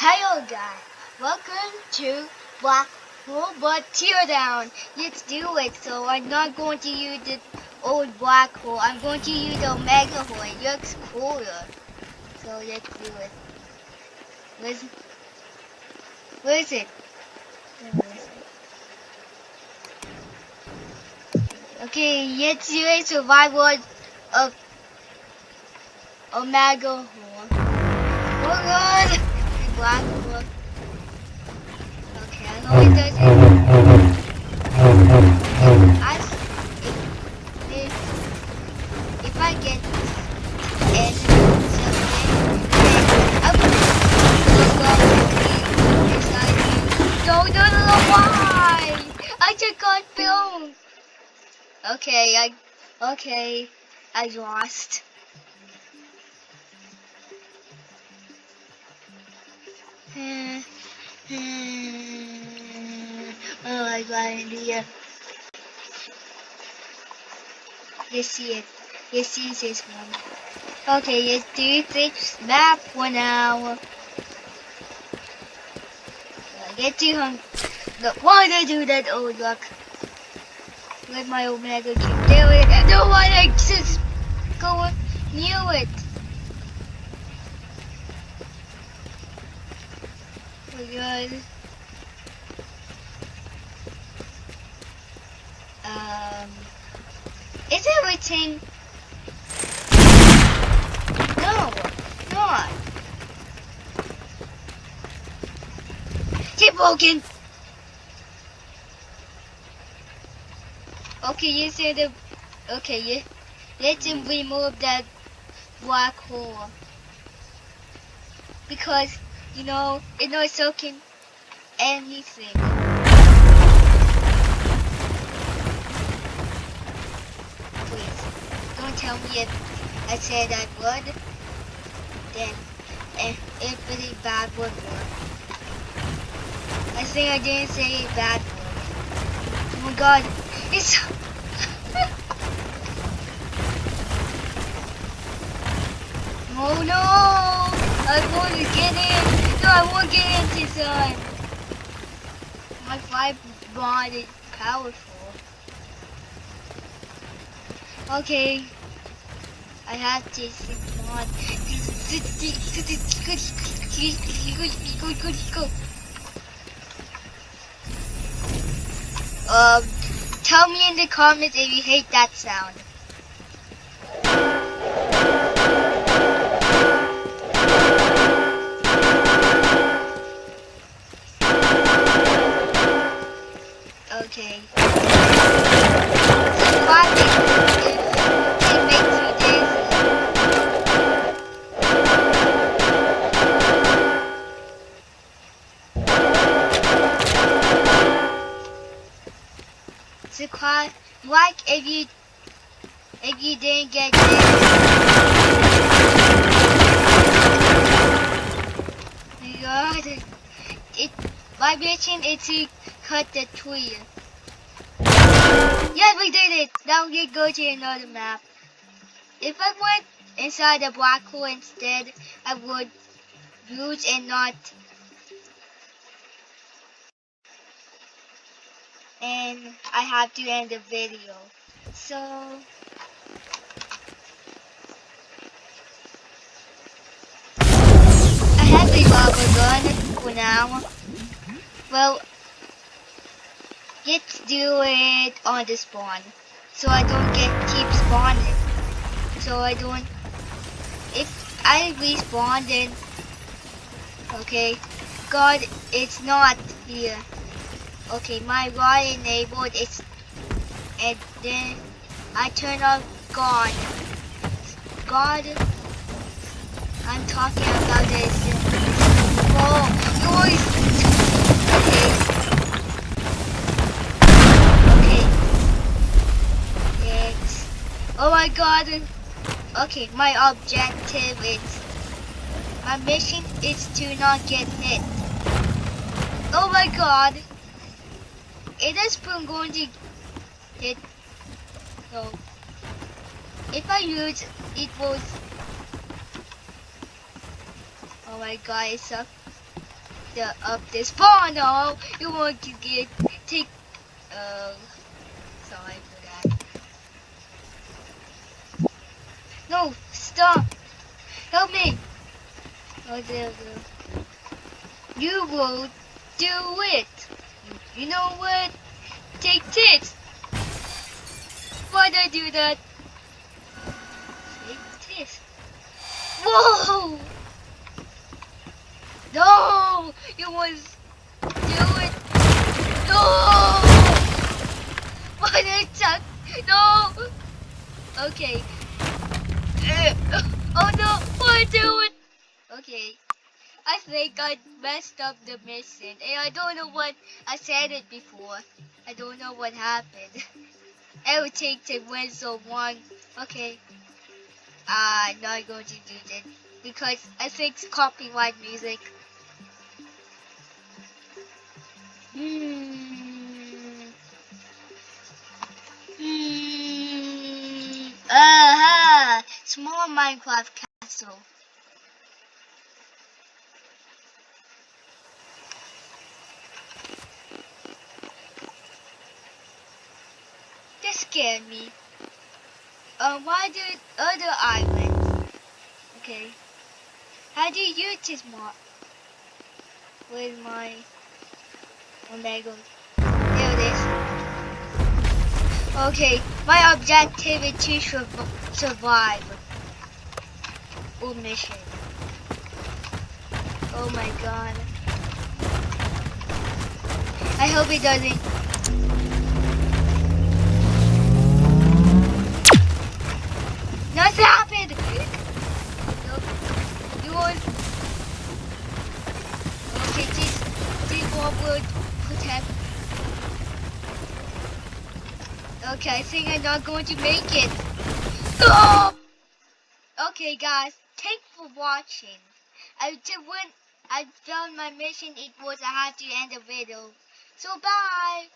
Hello guys, welcome to Black Hole but Teardown. Let's do it. So I'm not going to use the old black hole. I'm going to use the mega hole. It looks cooler. So let's do it. Where is it? Okay, let's do a survival of a mega hole. Oh god! Black hole. Okay, I hope it doesn't. If I get in something, I'm gonna no, why? I just got filmed. Okay, I lost. Oh, I got an idea. You see it. You see this one. Okay, let's do this map for now. Get too hungry. Look, why did I do that? Oh, look. Let my Omega keep doing it. No, why did I just go near it? Oh my god. Is everything? No, not. Keep broken. Okay, you said the. Okay, yeah. Let's remove that black hole because it's not soaking anything. Please, don't tell me if I said I would, then it really bad would work. I think I didn't say a bad word. Oh my god, it's oh no! I want to get in! No, I won't get into sun! My 5 bond is powerful. Okay. I have to mod. Tell me in the comments if you hate that sound. Okay. Subscribe, like if you didn't get this. Oh god, my mission is to cut the tree. Yes, we did it. Now we go to another map. If I went inside the black hole instead, I would lose and not. And I have to end the video. So I have a lava gun for now. Well, let's do it on the spawn, so I don't keep spawning. So I don't. If I respawn, then okay. God, it's not here. Okay, my rod enabled it's and then I turn off God. God, I'm talking about this. Oh, noise. Okay. Yes. Oh my God. Okay, my objective is. My mission is to not get hit. Oh my God. It is going to hit. So if I use equals. Oh my god, it sucks. the up the spawn. No, you want to take. Sorry for that. No, stop. Help me. Oh, there. You will do it. You know what? Take this. Why'd I do that? Take this. Whoa! No! You was do it. No! Why did I chuck? No! Okay. Oh no! Why do it? Okay. I think I messed up the mission. And I don't know what I said it before. I don't know what happened. I will take the whistle one. Okay. I'm not going to do that because I think it's copyright music. Aha! Small Minecraft castle. That scared me. Why do other islands? Okay. How do you use this mod? With my Lego? There it is. Okay, my objective is to survive. Oh, mission. Oh my god. I hope it doesn't. Nothing happened! Nope. You want... Okay, this wall would protect. Okay, I think I'm not going to make it. No! Okay, guys, thanks for watching. When I found my mission, it was I had to end the video. So bye.